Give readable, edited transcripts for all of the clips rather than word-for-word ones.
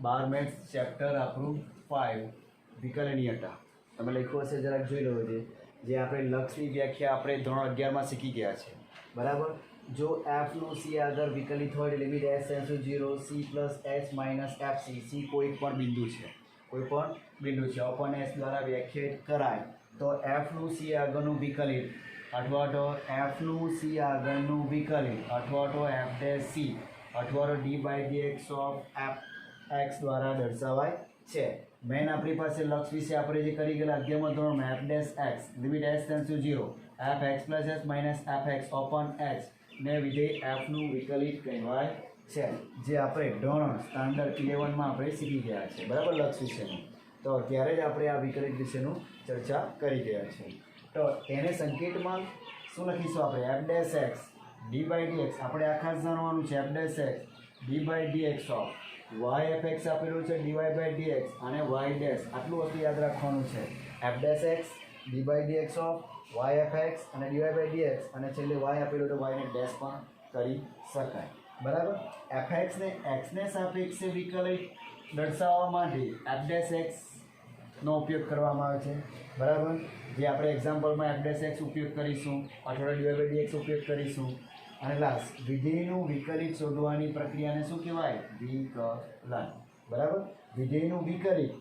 12 chapter આપણું 5 વિકલનીયતા તમે લખ્યું હશે જરાક જોઈ લો છે જે આપણે લક્ષની વ્યાખ્યા આપણે ધોરણ 11માં શીખી ગયા છે બરાબર જો એફનું સી આગળ વિકલિત હોય limit S tends to 0 C plus H minus F C કોઈ પણ બિંદુ છે ઓપન એસ દ્વારા વ્યાખ્યાયિત કરાય તો એફનું સી આગળનું વિકલિત અથવા તો એફનું સી આગળનું વિકલિત અથવા તો એફ ડેશ સી અથવા તો d by d x of f x દ્વારા દર્શાવાય છે મેન આપણી પાસે લક્ષ વિશે આપણે જે કરી ગયેલા 11મા ધોરણમાં F dash x limit S tends to 0 F x plus S minus F x open x ને વિધેય એફનું વિકલિત કહેવાય છે જે આપણે ધોરણ સ્ટાન્ડર્ડ 11માં આપણે શીખી ગયા છે બરાબર લક્ષ વિશેનું તો ત્યારે જ આપણે આ વિકલિત વિશેનું ચર્ચા કરી ગયા છે તો એને સંકેતમાં શું લખીશું આપણે f dash x d by d x આપણે આ ખાસ જાણવાનું છે f dash x d by d x of y f x આપેલું છે ડીવાય બાય ડી એક્સ અને વાય ડેશ આટલું વસ્તુ યાદ રાખવાનું છે f dash x d by d x of y f x અને ડીવાય બાય ડી એક્સ અને છેલ્લે વાય આપેલું તો વાયને ડેશ પણ કરી શકાય બરાબર એફ એક્સને એક્સને સાપેક્ષે વિકલિત દર્શાવવા માટે એફ ડેશ એક્સનો ઉપયોગ કરવામાં આવે છે બરાબર જે આપણે એક્ઝામ્પલમાં એફ ડેશ એક્સ ઉપયોગ કરીશું અથવા ડીવાય બાય ડી એક્સ ઉપયોગ કરીશું અને લાસ્ટ વિધેયનું વિકલિત શોધવાની પ્રક્રિયાને શું કહેવાય વિકલન બરાબર વિધેયનું વિકલિત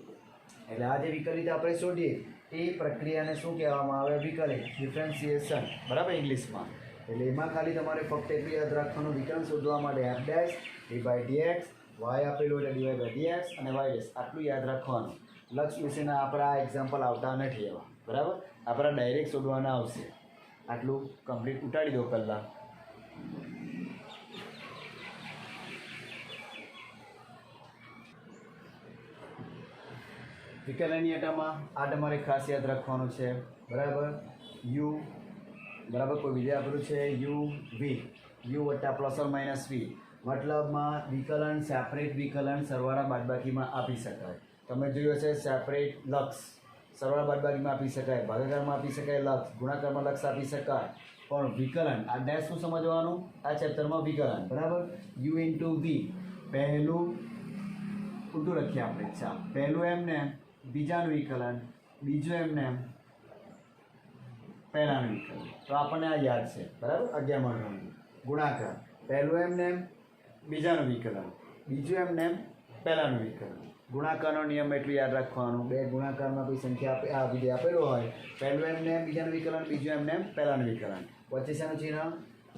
એટલે આ જે વિકલિત આપણે શોધીએ એ પ્રક્રિયાને શું કહેવામાં આવે વિકલિત ડિફરન્સિએશન બરાબર ઇંગ્લિશમાં એટલે એમાં ખાલી તમારે ફક્ત એટલું યાદ રાખવાનું વિકલન શોધવા માટે f dash d by d x y આપેલું એટલે ડીવાય બાય ડી એક્સ અને વાય ડેશ આટલું યાદ રાખવાનું લક્ષ વિશેના આપણા એક્ઝામ્પલ આવતા નથી એવા બરાબર આપણા ડાયરેક્ટ શોધવાના આવશે આટલું કમ્પ્લીટ ઉતાડી દો પહેલાં વિકલનીયતામાં આ તમારે ખાસ યાદ રાખવાનું છે બરાબર યુ બરાબર કોઈ વિધેય આપેલું છે યુ વી યુ વત્તા પ્લસ ઓર માઇનસ વી મતલબમાં વિકલન સેપરેટ વિકલન સરવાળા બાદબાકીમાં આપી શકાય તમે જોયું હશે સેપરેટ લક્ષ સરવાળા બાદબાકીમાં આપી શકાય ભાગાકારમાં આપી શકાય લક્ષ ગુણાકારમાં લક્ષ આપી શકાય પણ વિકલન આ ડેશ શું સમજવાનું આ ચેપ્ટરમાં વિકલન બરાબર યુ ઇન્ટુ વી પહેલું ઊંધું લખીએ આપણે અચ્છા પહેલું એમને બીજાનું વિકલન બીજું એમને પહેલાનું વિકલન તો આપણને આ યાદ છે બરાબર 11મા ધોરણનું ગુણાકાર પહેલું એમને બીજાનું વિકલન બીજું એમને પહેલાનું વિકલન ગુણાકારનો નિયમ એટલું યાદ રાખવાનું બે ગુણાકારમાં કોઈ સંખ્યા આ વિધેય આપેલું હોય પહેલું એમને બીજાનું વિકલન બીજું એમને પહેલાનું વિકલન વચ્ચે શાનું ચિહ્ન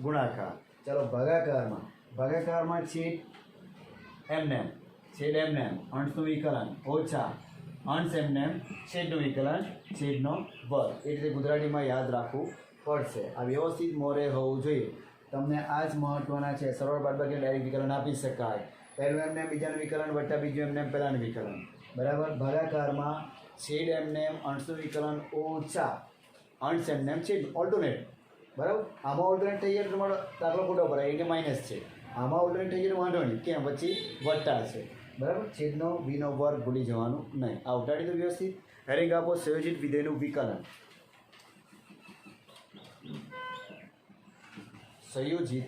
ગુણાકાર ચાલો ભાગાકારમાં છેદ એમને અંશનું વિકલન ઓછા અંશ એમને છેદનું વિકલન છેદનો વર્ગ એ રીતે ગુજરાતીમાં યાદ રાખવું પડશે આ વ્યવસ્થિત મોરે હોવું જોઈએ તમને આ જ મહત્ત્વના છે સરળ બાદબાકી ડાયરેક્ટ વિકલન આપી શકાય પહેલું એમને બીજાનું વિકલન વત્તા બીજું એમને પહેલાનું વિકલન બરાબર ભાગાકારમાં છેદ એમને અંશનું વિકલન ઓછા અંશ એમને છેદ ઓલ્ટરનેટ બરાબર આમાં ઓલ્ટરનેટ થઈ જાય તમારો દાખલો ખોટો ભરાય એટલે માઇનસ છે આમાં ઓલ્ટરનેટ થઈ જાય વાંધો નહીં કેમ પછી વત્તા છે બરાબર છેદનો વીનો વર્ગ ભૂલી જવાનું નહીં આ ઉતારી દો વ્યવસ્થિત હેરિંગ આપો સંયોજિત વિધેયનું વિકલન સંયોજિત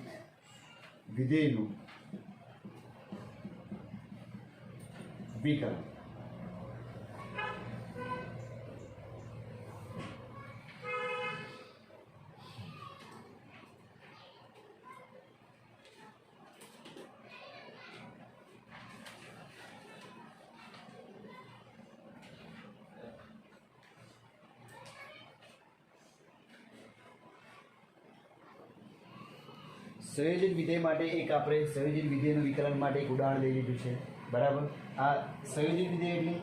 વિધેયનું વિકલન સંયોજિત વિધેય માટે એક આપણે સંયોજિત વિધેયનું વિકલન માટે એક ઉદાહરણ લઈ લીધું છે બરાબર આ સંયોજિત વિધેય એટલે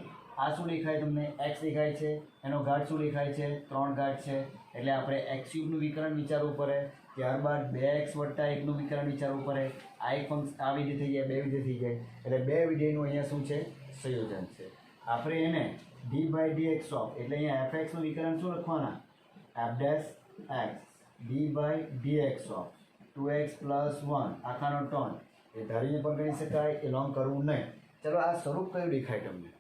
આ શું દેખાય તમને એક્સ દેખાય છે એનો ઘાત શું દેખાય છે 3 ઘાત છે એટલે આપણે એક્સ ક્યુબનું વિકલન વિચારવું પડે ત્યારબાદ 2x વત્તા 1નું વિકલન વિચારવું પડે આ એક ફંક્શન આ વિધેય થઈ જાય બે વિધેય થઈ જાય એટલે બે વિધેયનું અહીંયા શું છે સંયોજન છે આપણે એને d by d x of એટલે અહીંયા એફ એક્સનું વિકલન શું લખવાના f dash x d by d x of 2x + 1 આખાનો ટર્ન એ ધરીને પણ ગણી શકાય એ લોંગ કરવું નહીં ચલો આ સ્વરૂપ કયું દેખાય તમને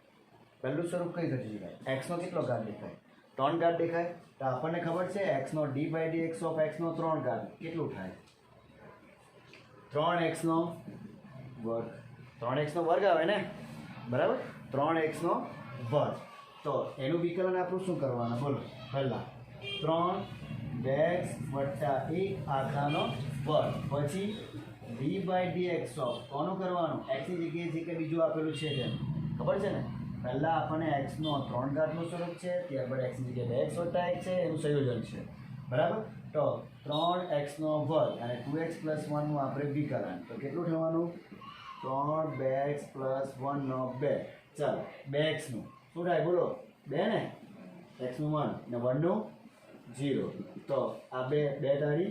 પહેલું સ્વરૂપ કઈ થતી દેખાય એક્સનો કેટલો ઘાત દેખાય 3 ઘાત દેખાય તો આપણને ખબર છે એક્સનો d by d x of એક્સનો 3 ઘાત કેટલું થાય 3x નો વર્ગ 3x નો વર્ગ આવે ને બરાબર 3x નો વર્ગ. તો એનું વિકલન આપણું શું કરવાનું બોલો પહેલાં 3x વત્તા 1 આખાનો વર્ગ પછી d/dx ઓફ કોનું કરવાનું એક્સની જગ્યાએ જે કંઈ બીજું આપેલું છે તેમ ખબર છે ને પહેલાં આપણને એક્સનો 3 ઘાતનું સ્વરૂપ છે ત્યારબાદ એક્સની જગ્યાએ 2x વત્તા 1 છે એનું સંયોજન છે બરાબર. તો 3x નો વર્ગ અને 2x + 1નું આપણે વિકલન તો કેટલું થવાનું 3x + 1 નો 2 ચાલો 2xનું શું થાય બોલો 2 ને xનું 1 ને 1નું 0 તો આ 2 તારી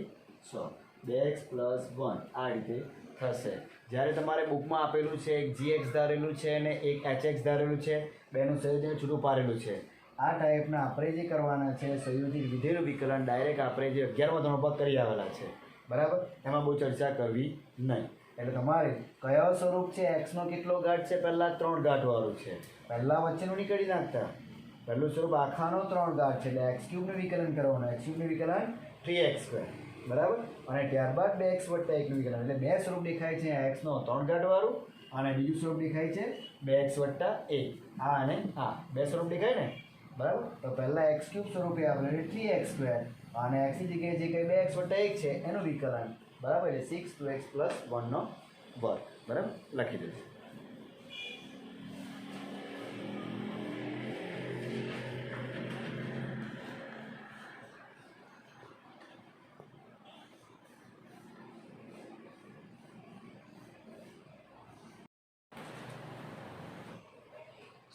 100 2x + 1 આ રીતે થશે. જ્યારે તમારે બુકમાં આપેલું છે એક gx ધારેલું છે અને એક hx ધારેલું છે બેનું સંયોજન છૂટું પાડેલું છે આ ટાઈપના આપણે જે કરવાના છે સંયોજિત વિધેયનું વિકલન ડાયરેક્ટ આપણે જે 11મા ધોરણ પર કરી આવેલા છે બરાબર એમાં બહુ ચર્ચા કરવી નહીં. એટલે તમારે કયો સ્વરૂપ છે એક્સનો કેટલો ઘાત છે પહેલાં 3 ઘાતવાળું છે પહેલાં વચ્ચેનું નીકળી નાખતા પહેલું સ્વરૂપ આખાનો 3 ઘાત છે એટલે x³ નું વિકલન કરવાનું x³ નું વિકલન 3x² બરાબર અને ત્યારબાદ 2x વત્તા 1નું વિકલન એટલે બે સ્વરૂપ દેખાય છે xનો 3 ઘાતવાળું અને બીજું સ્વરૂપ દેખાય છે 2x વત્તા 1 આ અને આ બે સ્વરૂપ દેખાય ને બરાબર. તો પહેલાં x³ સ્વરૂપે આપણે 3x² અને xની જગ્યાએ જે કંઈ 2x વત્તા 1 છે એનું વિકલન બરાબર એટલે 6 2x + 1 નો વર્ગ બરાબર લખી દઈશું.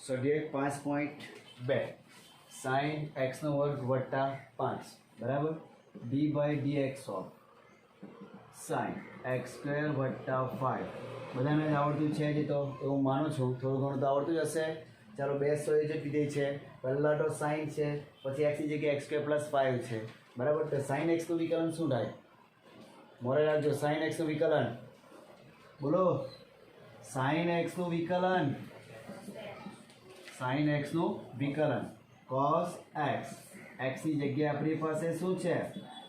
સ્વાધ્યાય 5.2 sin x નો વર્ગ વત્તા 5 બરાબર d/dx ઓફ sin x² વત્તા 5 બધાને જ આવડતું છે જ તો એવું માનું છું થોડું ઘણું તો આવડતું જ હશે. ચાલો બે સંયોજક વિધેય છે પહેલાં તો sin છે પછી xની જગ્યાએ x² + 5 છે બરાબર. તો sin x નું વિકલન શું થાય મોરે રાખજો sin x નું વિકલન બોલો sin x નું વિકલન sin x નું વિકલન cos x xની જગ્યાએ આપણી પાસે શું છે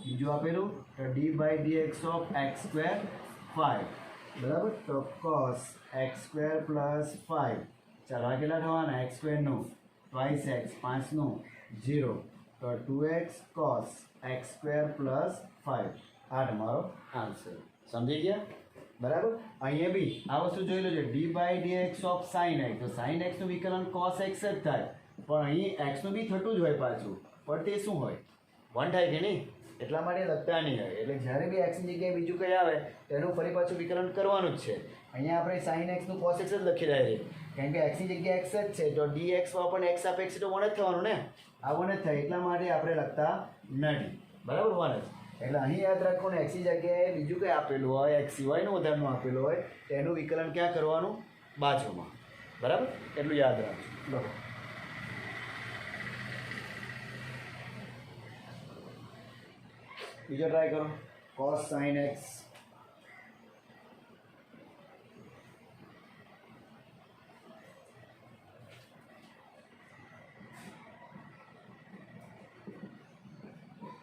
બીજું આપેલું તો d/dx ઓફ x² 5 બરાબર. તો cos x² + 5 ચાલો આ કેટલા થવાના x² નું 2x 5 નું 0 તો 2x cos x² + 5 આ તમારો આન્સર સમજી ગયા બરાબર. અહીંયા બી આ વસ્તુ જોઈ લેજો d/dx ઓફ sin x તો sin x નું વિકલન cos x જ થાય પણ અહીં x નું બી થતું જ હોય પાછું પણ તે શું હોય 1 થાય કે નહીં એટલા માટે લખતા નહીં હોય એટલે જ્યારે બી xની જગ્યાએ બીજું કંઈ આવે તેનું ફરી પાછું વિકલન કરવાનું જ છે. અહીંયા આપણે sin x નું cos x જ લખી રહ્યા છીએ કારણ કે xની જગ્યાએ x જ છે તો dx માં પણ x આપે છે તો 1 જ થવાનું ને આ 1 જ થાય એટલા માટે આપણે લખતા નથી બરાબર 1 જ. એટલે અહીં યાદ રાખો ને xની જગ્યાએ બીજું કંઈ આપેલું હોય x સિવાયનું વધારાનું આપેલું હોય તેનું વિકલન ક્યાં કરવાનું બાજુમાં બરાબર એટલું યાદ રાખજો. લખો બીજો ટ્રાય કરો cos sin x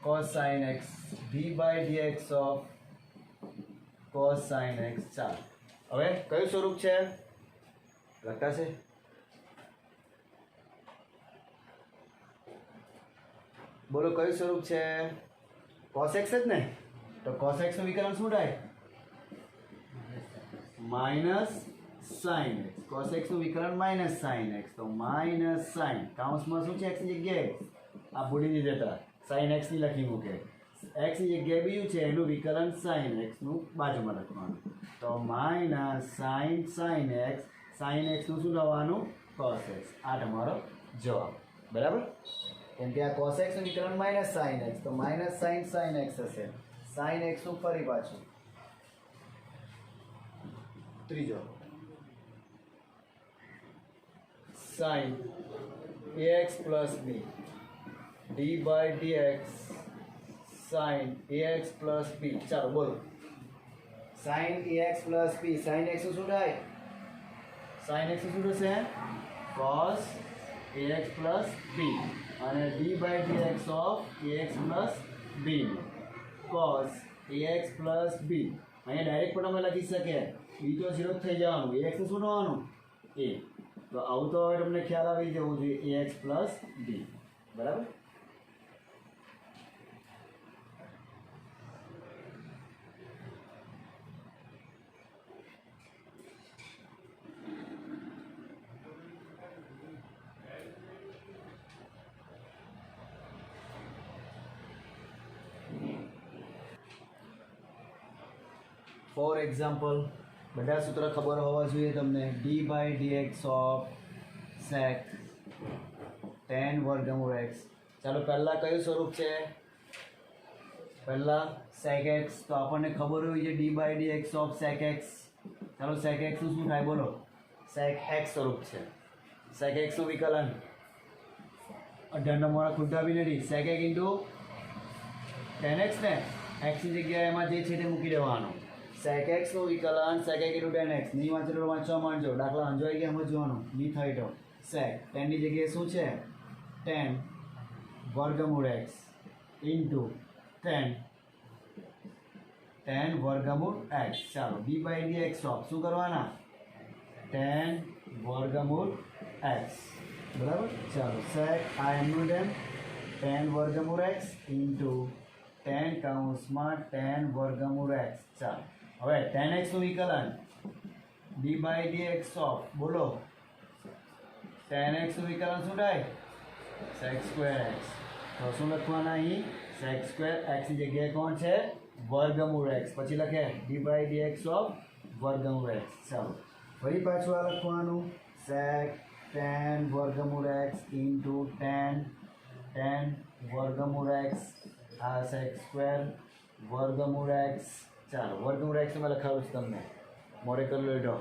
cos sin x d/dx of cos sin x ચાલો હવે કયું સ્વરૂપ છે લખતા છે બોલો કયું સ્વરૂપ છે cos x જ ને તો cos x નું વિકલન શું થાય minus sin x cos x નું વિકલન માઇનસ sin x તો માઇનસ sin કાઉન્સમાં શું છે x ની જગ્યાએ આ ભૂલી નહીં જતા sin x ની લખી મૂકે x ની જગ્યાએ બીજું છે એનું વિકલન sin x નું બાજુમાં લખવાનું તો minus sin x sin x નું શું થવાનું cos x આ તમારો જવાબ બરાબર. કેમ કે આ cos x નું વિકલન માઇનસ sin x તો માઇનસ sin x હશે sin x નું ફરી પાછું ત્રીજો sin ax plus b d/dx sin ax plus b ચાલો બોલો sin ax plus b sin x નું શું થાય sin x નું શું થશે cos ax plus b અને d/dx of ax plus b cos ax plus b અહીંયા ડાયરેક્ટ પણ અમે લખી શકીએ b તો 0 થઈ જવાનું ax નું શું થવાનું a તો આવું તો હવે તમને ખ્યાલ આવી જવું જોઈએ ax પ્લસ b બરાબર. ફોર એક્ઝામ્પલ, બધા સૂત્ર ખબર હોવા જોઈએ તમને. D by d x of sec tan વર્ગમૂળ એક્સ. ચાલો પહેલાં કયું સ્વરૂપ છે? પહેલાં સેક એક્સ. તો આપણને ખબર હોવી જોઈએ d by d x of sec x. ચાલો સેક એક્સનું શું થાય બોલો? સેક એક્સ સ્વરૂપ છે. સેક એક્સનું વિકલન 18 નંબર ખુદ્દા બી નથી. સેક એક ઇન્ટુ ટેન એક્સ ને એક્સની જગ્યાએ એમાં જે છે તે મૂકી દેવાનું. સેક એક્સનું વિકલન સેક એક ઇન્ટુ ટેન એક્સ. નહીં વાંચેલો વાંચવા માંડજો. દાખલા અંજવાઈ ગયા સમજવાનું. ની થાય તો સેક ટેનની જગ્યાએ શું છે? ટેન વર્ગમૂળ એક્સ ઇન્ટુ ટેન વર્ગમૂળ એક્સ. ચાલો d by d x of શું કરવાના? ટેન વર્ગમૂળ એક્સ બરાબર. ચાલો સેક આ એમનું ટેન વર્ગમૂળ એક્સ ઇન્ટુ ટેન કૌંસમાં ટેન વર્ગમૂળ એક્સ. ચાલો હવે ટેન એક્સનું વિકલન d by d x of બોલો ટેન એક્સનું વિકલન શું થાય? Sec square x. તો શું લખવાના અહીં? સેક સ્ક્વેર એક્સની જગ્યાએ કોણ છે? વર્ગમૂળ એક્સ. પછી લખે d by d x of વર્ગમૂળ એક્સ. ચાલો ફરી પાછું આ લખવાનું સેક ટેન વર્ગમૂળ એક્સ ઇન્ટુ ટેન વર્ગમૂળ એક્સ. આ સેક સ્ક્વેર વર્ગમૂળ એક્સ. ચાલો વર્ગમૂળ એક્સ મેં લખાવું છું તમને. મોડે કરી લો.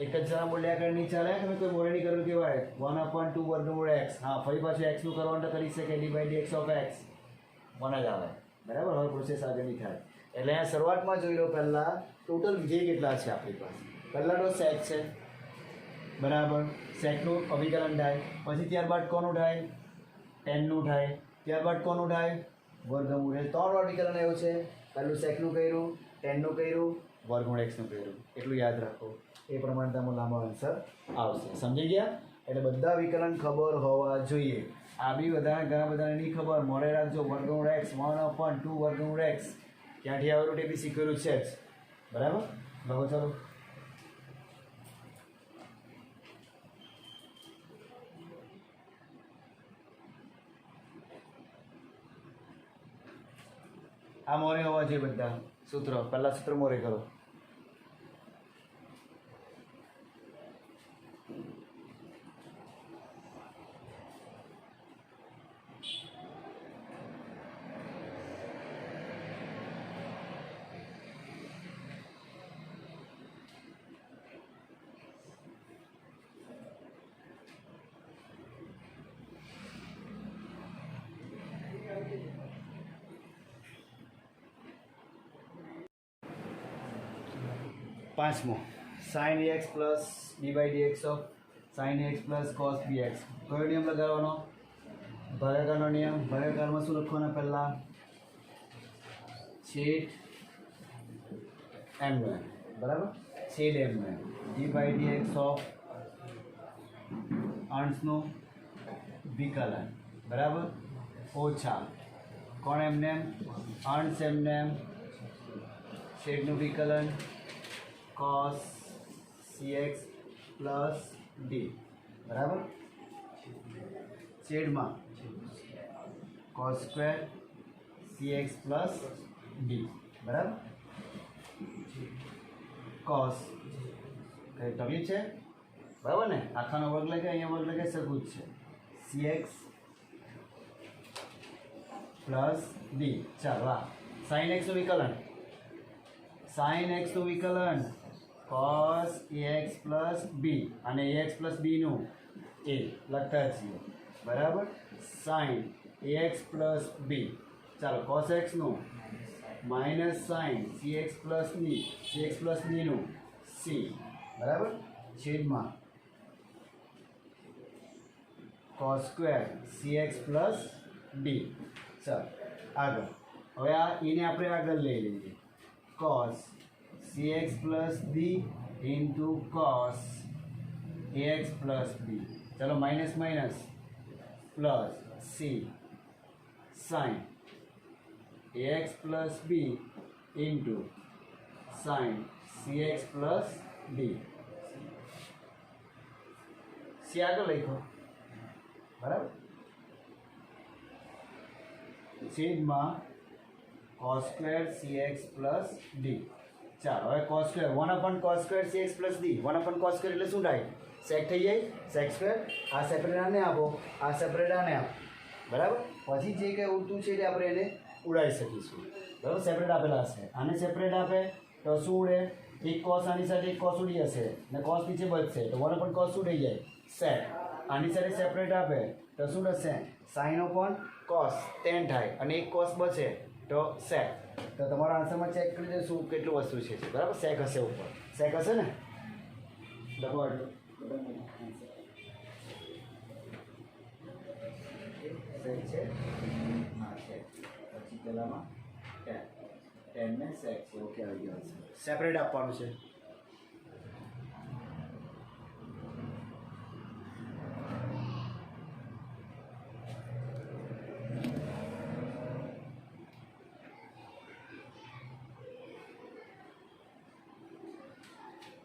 એક જ જણા બોલ્યા કરે નહીં ચાલે. તમે કોઈ મોડે નહીં કર્યું કહેવાય. 1/2 વર્ગમૂળ એક્સ. હા ફરી પાછું એક્સનું કરવાનું તો કરી શકે. D by d x of x 1 જ આવે બરાબર. હવે પ્રોસેસ આગળ નહીં થાય. એટલે અહીંયા શરૂઆતમાં જોઈ લો પહેલાં ટોટલ વિધેય કેટલા છે આપણી પાસે. પહેલાં તો સેક છે બરાબર. સેકનું અવિકલન થાય. પછી ત્યારબાદ કોનું થાય? ટેનનું થાય. ત્યારબાદ કોનું થાય? વર્ગમૂળ. એટલે 3 વાર વિકલન એવું છે. પહેલું સેકનું કર્યું, ટેનનું કર્યું, વર્ગમૂળ એક્સનું કર્યું. એટલું યાદ રાખો. એ પ્રમાણે તમારો લાંબો આન્સર આવશે. સમજી ગયા? એટલે બધા વિકલન ખબર હોવા જોઈએ. આ બી બધા ઘણા બધાને નહીં ખબર. મોડે રાખજો. વર્ગમૂળ એક્સ 1/2 વર્ગમૂળ એક્સ ક્યાંથી આવેલું તે બી શીખેલું છે જ બરાબર. લખો ચાલો. આ મોરે હોવા જોઈએ બધા સૂત્રો. પહેલા સૂત્ર મોરે કરો. પાંચમો sine x plus d by d x of sine x plus cos B x. કયો નિયમ લગાવવાનો? ભાગાકારનો નિયમ. ભાગાકારમાં શું લખવાના? પહેલાં છેદ એમનો એમ બરાબર. છેદ એમનો એમ d by d x of અંશનું વિકલન બરાબર ઓછા કોણ એમને એમ? અંશ એમને એમ છેદનું વિકલન cos cx પ્લસ ડી બરાબર. છેદમાં cos square cx plus D બરાબર. cos કઈ તકલીફ છે બરાબર ને? આખાનો વર્ગ લખે અહીંયા વર્ગ લખે સરખું જ છે. cx plus D. ચાલો આ સાઇન એક્સનું વિકલન. સાઇન એક્સનું વિકલન cos ax પ્લસ બી અને ax પ્લસ બીનું એ લખતા છીએ બરાબર. Sine ax plus B. ચાલો cos એક્સનું minus sine cx plus B cx plus બીનું સી બરાબર. છેદમાં cos square cx plus D. ચાલો આગળ. હવે આ એને આપણે આગળ લઈ લઈએ. cos cx plus D into cos ax plus B, चलो minus minus plus C sine ax plus B into sine C X plus D. C આગળ લખો બરાબર, છેદમાં cos square C X plus D. ચાલો હવે cos square 1/cos square C X plus D, 1/cos square એટલે શું થાય? સેક થઈ જાય, સેક સ્ક્વેર। આ સેપરેટ આને આપો, આ સેપરેટ આને આપો, બરાબર। પછી જે કંઈ ઉડતું છે તે આપણે એને ઉડાવી શકીશું, બરાબર। સેપરેટ આપેલા હશે, આને સેપરેટ આપે તો શું ઉડે? એક કોસ આની સાથે એક કોસ ઉડી જશે ને કોસ નીચે બચશે તો 1/cos શું થઈ જાય? સેક। આની સાથે સેપરેટ આપે તો શું થશે? સાઇન ઓપન કોસ tan થાય અને એક કોસ બચે તો સેક। તો તમારા આન્સરમાં ચેક કરી દે શું કેટલું વસ્તુ છે, બરાબર। સેક હશે, ઉપર સેક હશે ને, લખો સેક છે, હા સેક। પછી પેલામાં tan ને સેક છે, ઓકે આવી ગયો છે। સેપરેટ આપવાનું છે।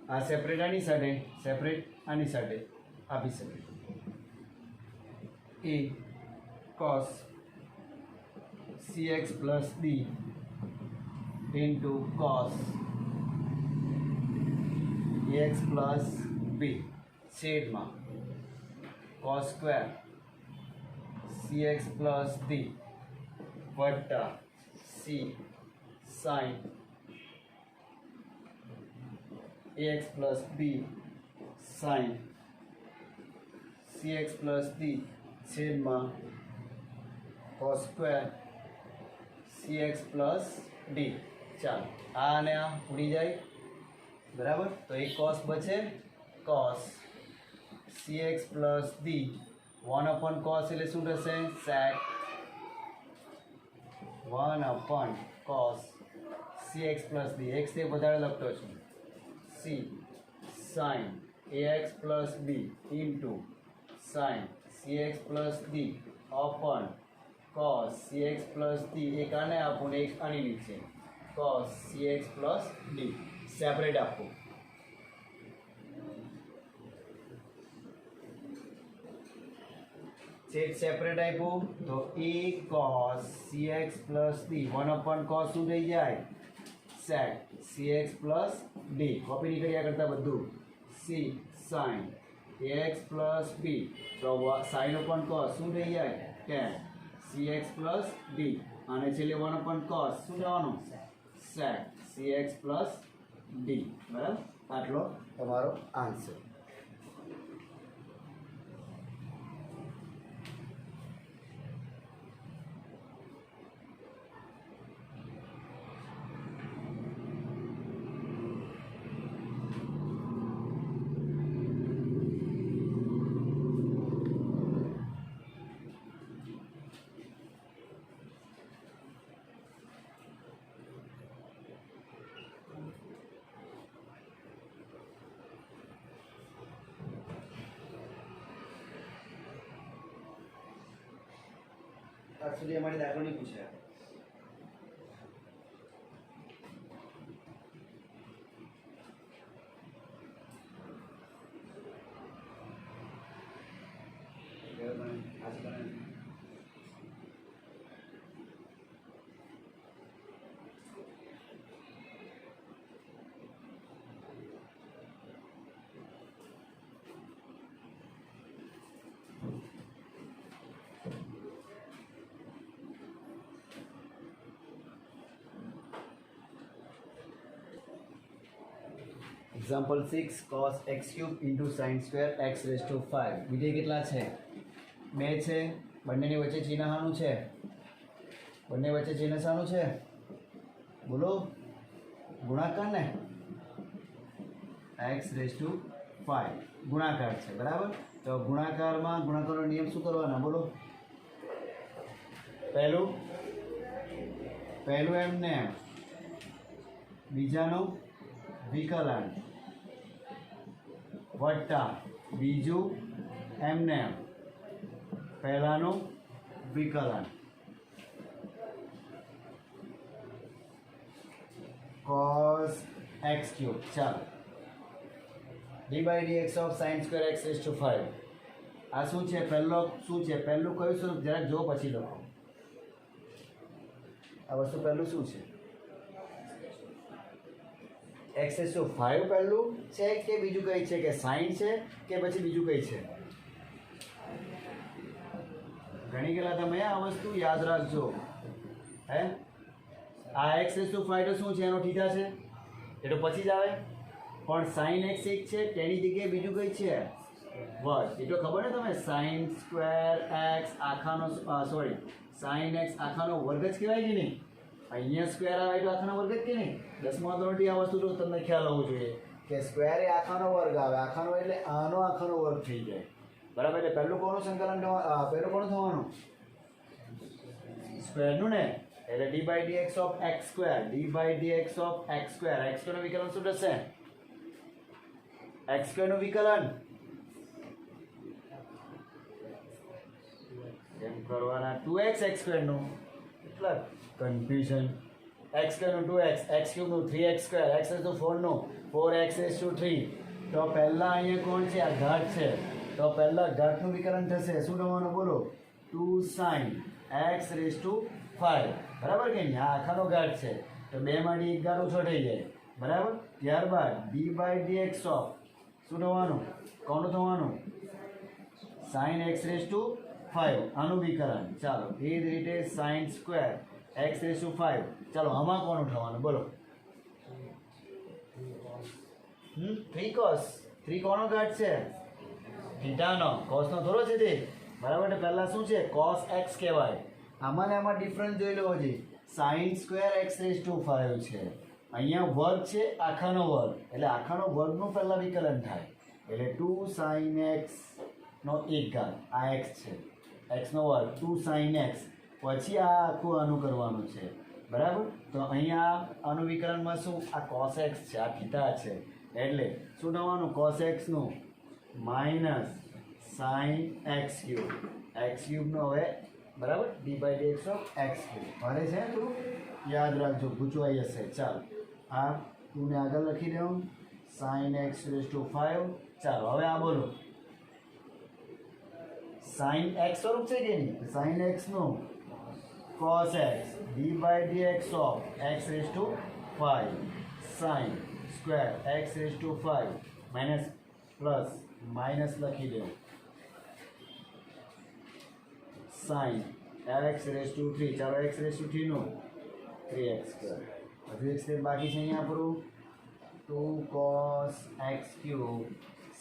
આ સેપરેટ આની સાથે, સેપરેટ આની સાથે આપી શકે। એ cos cx plus D into cos X plus B छेद में cos square C X plus D वट्टा C sine X plus B sine C X plus D छेद में cos square C X plus D. ચાલો આ અને આ ઉડી જાય, બરાબર। તો એક cos બચે, cos cx plus D 1/cos એટલે શું થશે? sec 1/cos cx plus D. x તે વધારે લખતો છું, c sin ax plus b into sin cx plus D upon cos cx plus D. એક આને આપું ને એક આની નીચે cos cx plus D separate आपको। चेक सेपरेट आपो तो a cos cx plus d 1/cos શું થઈ જાય? sec cx plus d। Copy नहीं करिया करता બધું। c sin ax plus b तो sin upon cos શું થઈ જાય? tan cx प्लस d અને છેલ્લે 1/cos શું થવાનું? sec cx प्लस d, बराबर। આટલો તમારો આન્સર। आज સુધી हमारे दाखिला नहीं पूछा। Example 6 cos x³ into sin square x⁵ વિધેય કેટલા છે? 2 છે। બંનેની વચ્ચે ચિહ્ન શાનું છે? બંને વચ્ચે ચિહ્ન શાનું છે? બોલો, ગુણાકાર ને, x⁵ ગુણાકાર છે, બરાબર। તો ગુણાકારમાં ગુણાકારનો નિયમ શું કરવાના બોલો? પહેલું એમને બીજાનું વિકલન વટ્ટા બીજું એમને એમ પહેલાનું વિકલન cos x cube ચાલો d by dx of sin square x raised to 5 આ શું છે પહેલું કયું સ્વરૂપ જરાક જો પછી લખો આ વસ્તુ પહેલું શું છે x raised to 5 પહેલું છે કે બીજું કઈ છે કે sin છે કે પછી બીજું કઈ છે ઘણી ગયેલા તમે આ વસ્તુ યાદ રાખજો હે આ x raised to 5 તો શું છે એનો થીટા છે એ તો પછી જ આવે પણ sin x એક છે તેની જગ્યાએ બીજું કઈ છે વર્ગ એ તો ખબર ને તમે sin square x આખાનો sin x આખાનો વર્ગ જ કહેવાય કે નહીં અહીંયા સ્ક્વેર આવે તો આખાનો વર્ગ જ કે નહીં 10મા ધોરણથી આ વસ્તુ તો તમને ખ્યાલ હોવો જોઈએ કે સ્ક્વેર એ આખાનો વર્ગ આવે આખાનો એટલે આનો આખાનો વર્ગ થઈ જાય બરાબર એટલે પહેલું કોનું સંકલન પહેલું કોનું થવાનું સ્ક્વેરનું ને એટલે d by dx of x square d by dx of x square નું વિકલન શું થશે x square નું વિકલન કેમ કરવાના 2x x square નું એટલે કન્ફ્યુઝન x square નું 2x x cube નું 3x square x raised to 4 નું 4x raised to 3 તો પહેલા અહીંયા કોણ છે આ ઘાત છે તો પહેલા ઘાતનું વિકલન થશે શું થવાનું બોલો 2 sin x raised to 5 બરાબર કે નહીં આ આખાનો ઘાત છે તો બે માંથી એક ઘાત ઓછો થઈ જાય બરાબર ત્યારબાદ d by dx of શું થવાનું કોનું થવાનું sin x raised to 5 આનું વિકલન ચાલો એ જ રીતે sin square x raised to 5 ચાલો આમાં કોનું થવાનું બોલો 3 cos 3 કોનો ઘાત છે થીટાનો cosનો થોડો છે તે બરાબર એટલે પહેલા શું છે cos x કહેવાય આમાં ને આમાં ડિફરન્સ જોઈ લો હજી sin square x raised to 5 છે અહીંયા વર્ગ છે આખાનો વર્ગ એટલે આખાનો વર્ગનું પહેલા વિકલન થાય એટલે 2 sin x નો એક ઘાત આ x છે x નો વર્ગ 2 sin x પછી આ આખું આનું કરવાનું છે બરાબર તો અહીંયા આનું વિકલનમાં શું આ cos x છે આ થીટા છે એટલે શું થવાનું cos x નું માઇનસ sin x cube નો હવે બરાબર d by dx of x cube મારે છે તું યાદ રાખજો પૂછવાઈ હશે ચાલો આ તું આગળ લખી દઉં sin x raised to 5 ચાલો હવે આ બોલો sin x સ્વરૂપ છે કે નહીં sin x નું cos x d by dx of x raised to 5 sin square x raised to 5 minus plus minus લખી દઉં sin x raised to 3 ચાલો x raised to 3 નું 3x square હજુ એક સ્ટેપ બાકી છે અહીંયા આપણું 2 cos x cube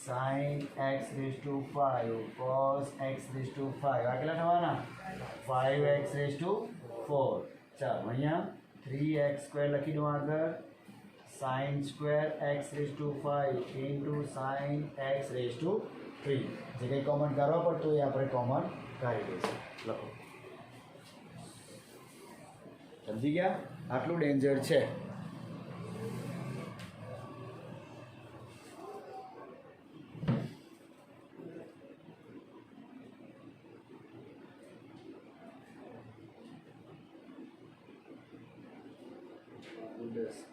sin x raised to 5 cos x raised to 5 આ કેટલા થવાના 5x raised to 4 ચાલો અહીંયા 3x square લખી દઉં આગળ sin square x raised to 5 into sin x raised to 3 જે કંઈ કોમન કરવા પડતું એ આપણે કોમન કાઢી દઈશું લખો સમજી ગયા આટલું ડેન્જર છે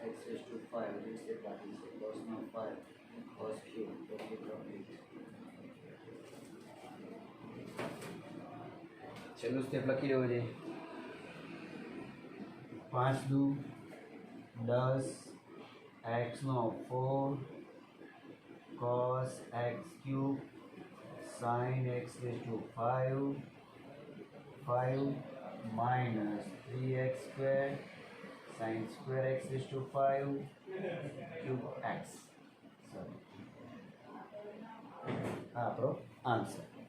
x raised to 5 which is બાકી છે cos નો 5 cos cube ઓકે કમ્પ્લીટ છેલ્લું સ્ટેપ લખી દેવું છે 5 દુ 10 x no 4 cos x cube sin x raised to 5 minus 3x square sin square x raised to 5 cube x sorry આપણો answer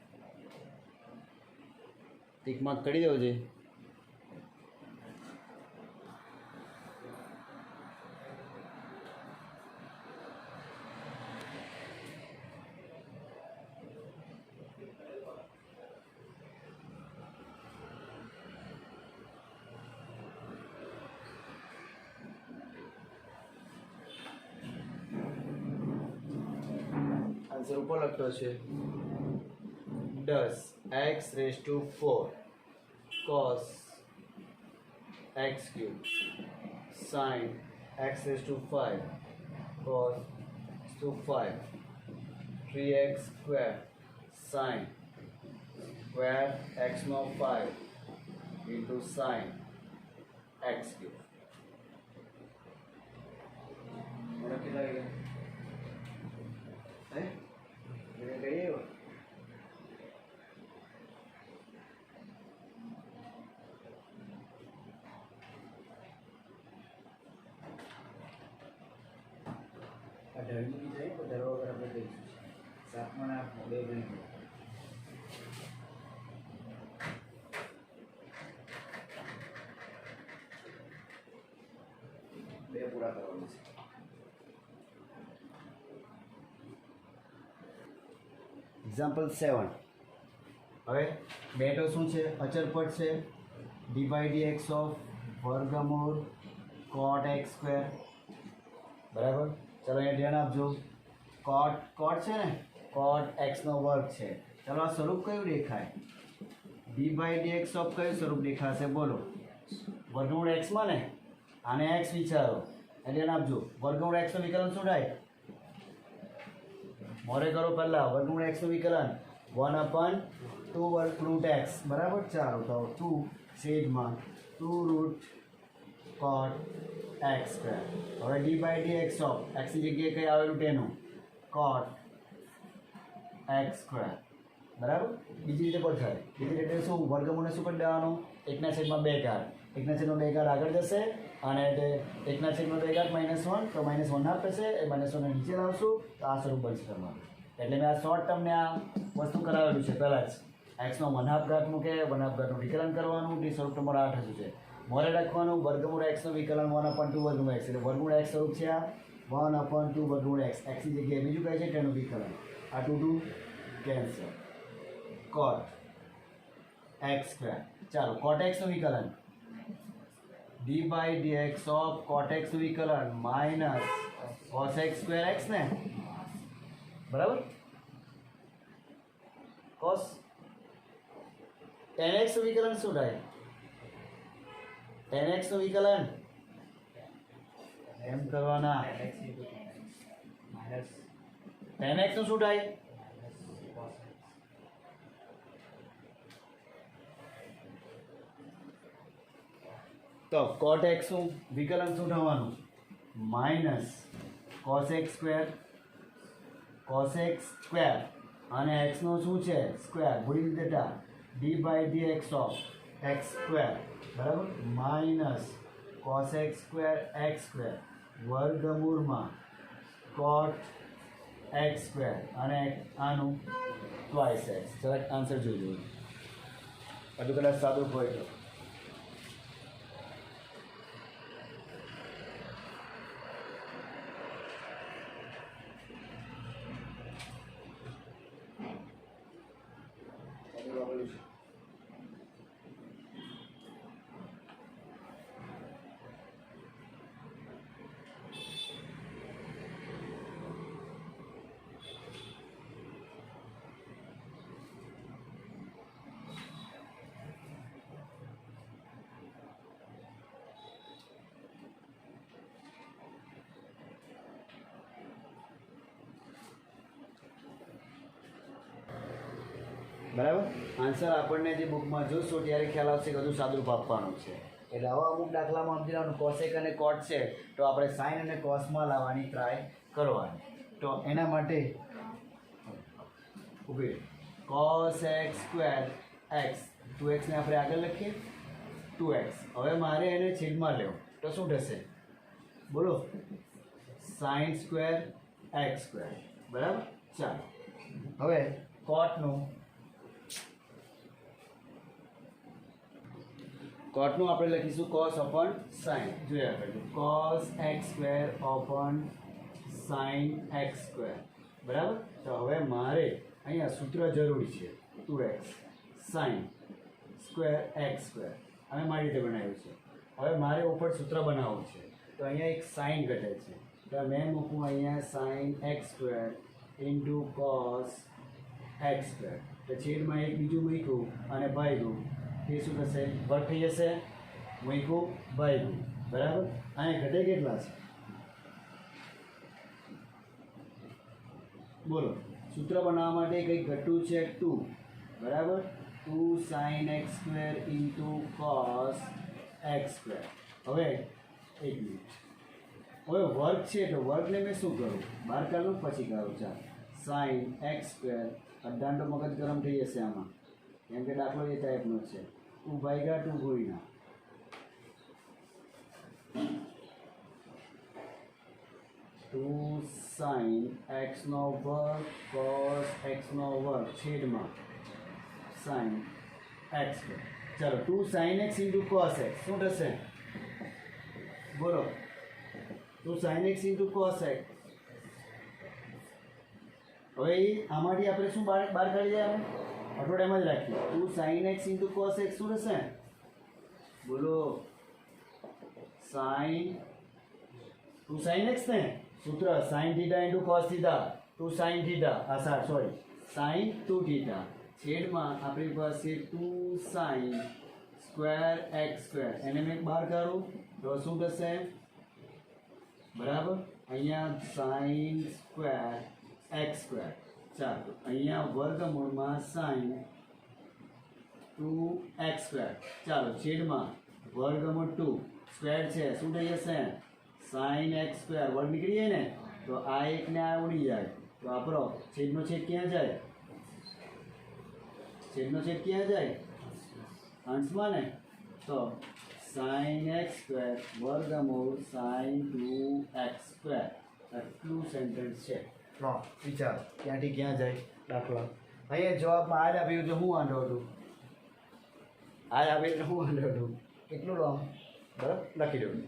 tick mark કરી દેવો છે આન્સર ઉપર લખતો છે 10x⁴ cos x³ sin x⁵ cos 5 3x² sin square x⁵ into sin x³. મને કેટલા આવી ગયા હે એને કહીએ આ ઢળની જાય તો ઢળવા વગર આપણે દઈશું સાતમાં આઠમાં બે ગણી બે પૂરા કરવાનું છે. એક્ઝામ્પલ 7. હવે બે તો શું છે અચળ પદ છે dy/dx ઓફ વર્ગમૂળ cot x². બરાબર ચલો અહીંયા ધ્યાન આપજો cot છે ને cot x² છે. ચલો આ સ્વરૂપ કયું દેખાય dy/dx ઓફ કયું સ્વરૂપ દેખાશે બોલો વર્ગમૂળ x માં ને આને x વિચારો એટલે ધ્યાન આપજો વર્ગમૂળ x નું વિકલન શું થાય મોરે કરો પહેલા વર્ગમૂળ x નું વિકલન 1/2√x બરાબર. ચાલો તો 2 cot x². હવે dy/dx ઓફ x ની જગ્યાએ કઈ આવેલું તેનું cot x². બરાબર બીજી રીતે પણ થાય બીજી રીતે શું વર્ગમૂળને શું કરી દેવાનું 1/2 ઘાત 1/2 ઘાત આગળ જશે અને 1/2 ઘાત -1 તો -1 થશે એ -1 નીચે લાવશું તો આ સ્વરૂપ બનશે તમારું. એટલે મેં આ શોર્ટ તમને આ વસ્તુ કરાવેલું છે પહેલાં જ એક્સનો 1/2 ઘાત મૂકે 1/2 ઘાતનું વિકલન કરવાનું તે સ્વરૂપ તમારું આ થતું છે. મોરે રાખવાનું વર્ગમૂળ એક્સનું વિકલન 1/2 વર્ગમૂળ એક્સ એટલે વર્ગમૂળ એક્સ સ્વરૂપ છે આ 1/2 વર્ગમૂળ એક્સ એક્સની જગ્યાએ બીજું કહે છે તેનું વિકલન આ 2 કેન્સલ cot x². ચાલો cot x નું વિકલન dy/dx ઓફ cot x નું વિકલન માઇનસ cos x²x ને બરાબર cos tan x નું વિકલન શું થાય tan x નું વિકલન એમ કરવાના tan x નું શું થાય તો cot x નું વિકલન શું થવાનું માઇનસ cos x² અને x નો શું છે સ્ક્વેર ભૂલી દેતા dy/dx ઓફ x² બરાબર માઇનસ cos x² વર્ગમૂળમાં cot x² અને આનું ટ્વાઇસ x. જરાક આન્સર જોઈ લો હજુ કદાચ સાદું હોય તો બરાબર આન્સર આપણને જે બુકમાં જોશું ત્યારે ખ્યાલ આવશે કે હજુ સાદુરૂપ આપવાનું છે. એટલે આવા અમુક દાખલામાં સમજી લેવાનું કોસેક અને કોટ છે તો આપણે સાઇન અને કોસમાં લાવવાની ટ્રાય કરવાની. તો એના માટે ઊભી cos x² x 2x ને આપણે આગળ લખીએ 2x. હવે મારે એને છેદમાં લેવો તો શું થશે બોલો sin² x². બરાબર ચાલો હવે કોટનું આપણે લખીશું cos upon sin. જોયા કરજો cos x² upon sin x². બરાબર તો હવે મારે અહીંયા સૂત્ર જરૂરી છે 2x sin square x² અમે મારી રીતે બનાવ્યું છે. હવે મારે ઉપર સૂત્ર બનાવવું છે તો અહીંયા એક સાઇન ઘટે છે તો મેં મૂકું અહીંયા sin x² into cos x square. તો છેદમાં એક બીજું મૂક્યું અને ભાગ્યું, તે શું થશે? વર્ગ થઈ જશે. મૂક્યું ભાગ્યું, બરાબર. અને ઘટે કેટલા છે? બોલો. સૂત્ર બનાવવા માટે કંઈક ઘટતું છે 2, બરાબર. 2 sin x square into cos x square. હવે એક મિનિટ, હવે વર્ગ છે તો વર્ગને મેં શું કરું? બહાર કાઢું પછી કાઢું. ચાલ, સાઇન એક્સ સ્ક્વેર. અડધાંડો મગજ ગરમ થઈ જશે આમાં, કેમ કે દાખલો એ ટાઈપનો છે. 2/2 ગુણ્યા 2 sin x નો વર્ગ cos x નો વર્ગ છેદમાં sin x સ્ક્વેર. ચાલો, 2 sin x into cos x શું થશે? બોલો. 2 sin x into cos x. હવે આમાંથી આપણે શું બહાર કાઢી જાય? અઠવાડિયામાં જ રાખીએ. 2 sin x into cos x શું થશે? બોલો. sin 2 sin x ને સૂત્ર sin theta into cos theta. 2 sin theta, sorry, sin 2 theta છેદમાં આપણી પાસે 2 sin સ્ક્વેર x સ્ક્વેર. એને મેં બહાર કાઢું તો શું થશે? બરાબર. અહીંયા sin સ્ક્વેર x સ્ક્વેર. ચાલો, અહીંયા વર્ગમૂળમાં sin 2x સ્ક્વેર. ચાલો, છેદમાં વર્ગમૂળ 2 સ્ક્વેર છે, શું થઈ જશે? sin x square. વર્ગ નીકળી જાય ને તો આ એક ને આ ઉડી જાય, તો આપણો છેદનો છેદ ક્યાં જાય? છેદનો છેદ ક્યાં જાય? અંશમાં ને. તો sin x સ્ક્વેર વર્ગમૂળ sin 2x સ્ક્વેર. આટલું સેન્ટેન્સ છે. વિચારો ક્યાંથી ક્યાં જાય દાખલા. અહીંયા જવાબમાં આજ આપ્યું તો હું વાંધો હતું? આજ આવે એટલે હું વાંધો હતું? કેટલું લોંગ? બરાબર, લખી દઉં.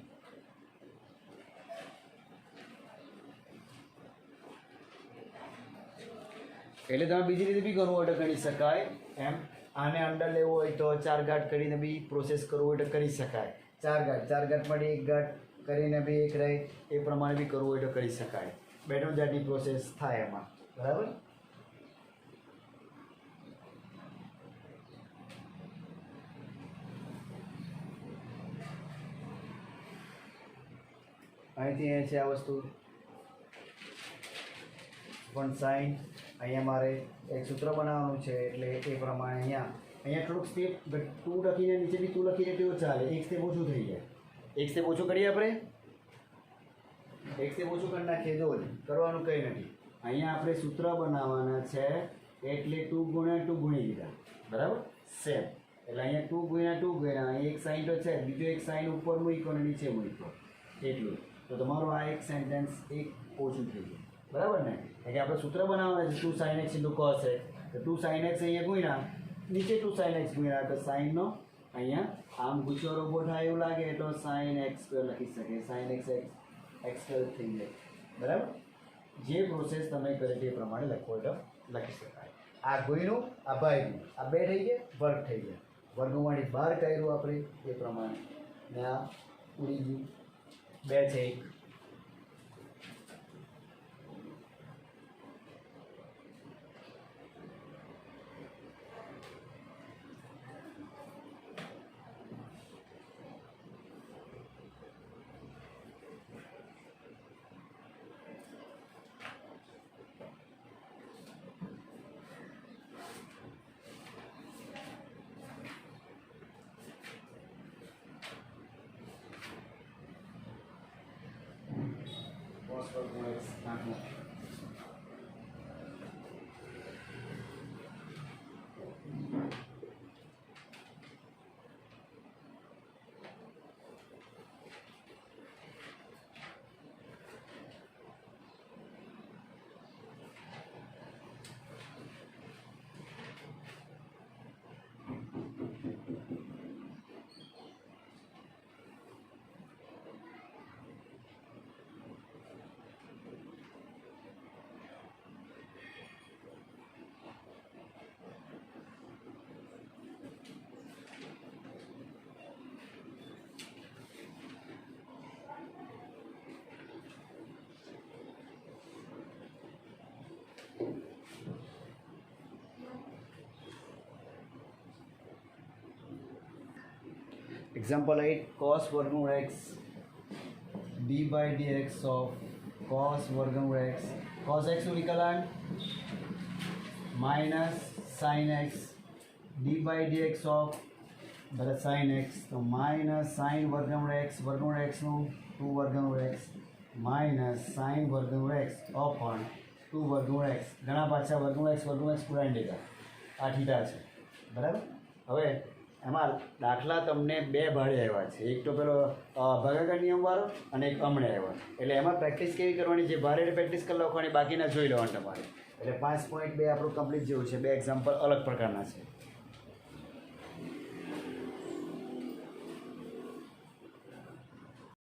એટલે તમે બીજી રીતે બી કરવું હોય તો કરી શકાય. એમ આને અંડર લેવું હોય તો 4 ઘાત કરીને બી પ્રોસેસ કરવું હોય તો કરી શકાય. 4 ઘાતમાંથી 1 ઘાત કરીને બી એક રહે, એ પ્રમાણે બી કરવું હોય તો કરી શકાય. બે ત્રણ જાતની પ્રોસેસ થાય એમાં, બરાબર. અહીંથી અહીંયા છે આ વસ્તુ પણ સાઈન. અહીંયા મારે એક સૂત્ર બનાવવાનું છે એટલે એ પ્રમાણે અહીંયા થોડુંક સ્ટેપ 2 લખીને નીચેથી 2 લખીને તેઓ ચાલે. એક સ્ટેપ ઓછું થઈ જાય. એક સ્ટેપ ઓછું કરીએ આપણે. એક સ્ટેપ ઓછું કરી નાખીએ. જો કરવાનું કંઈ નથી. અહીંયા આપણે સૂત્ર બનાવવાના છે એટલે 2 ગુણ્યા 2 ગુણી દીધા, બરાબર. સેમ. એટલે અહીંયા 2 ગુણ્યા 2 ગુણ્યા અહીં એક સાઈન તો છે, બીજો એક સાઈન ઉપર મૂક્યો અને નીચે મૂક્યો, એટલું. તો તમારું આ એક સેન્ટેન્સ એક ઓછું થઈ ગયું, બરાબર ને. એટલે આપણે સૂત્ર બનાવવાના છે 2 sin x into cos x. તો 2 sin x અહીંયા ગુણ્યા, નીચે 2 sin x ગુણ્યા, તો સાઈનનો અહીંયા આમ ગુચવારો ઊભો થાય એવું લાગે તો sin x સ્ક્વેર લખી શકે. sin x x સ્ક્વેર થઈ જાય, બરાબર. જે પ્રોસેસ તમે કરે તે પ્રમાણે લખવો તો લખી શકાય. આ ગુણ્યું, આ ભાગ્યું, આ બે થઈ ગયા, વર્ગ થઈ ગયા. વર્ગમાંથી બહાર કાઢ્યું આપણે એ પ્રમાણે, ને આ ઉડી ગયું. 2 છે 1. નાખવું. એક્ઝામ્પલ 8 cos વર્ગમૂળ x d by dx of cos વર્ગમૂળ x cos x નું વિકલન minus sin x d by dx of બરાબર sin x તો માઇનસ sin વર્ગમૂળ x નું 2 વર્ગમૂળ x માઇનસ sin વર્ગમૂળ x અપોન 2 વર્ગમૂળ x ઘણા પાછા વર્ગમૂળ x પૂરા ઇન્ડિકા આ થીટા છે બરાબર. હવે એમાં દાખલા તમને બે ભાડે આવ્યા છે, એક તો પેલો ભાગાકાર નિયમવાળો અને એક હમણે આવ્યો, એટલે એમાં પ્રેક્ટિસ કેવી કરવાની, જે ભારે પ્રેક્ટિસ કરી લખવાની, બાકીના જોઈ લેવાનું તમારે. એટલે 5.2 આપણું કમ્પ્લીટ જેવું છે, બે એક્ઝામ્પલ અલગ પ્રકારના છે.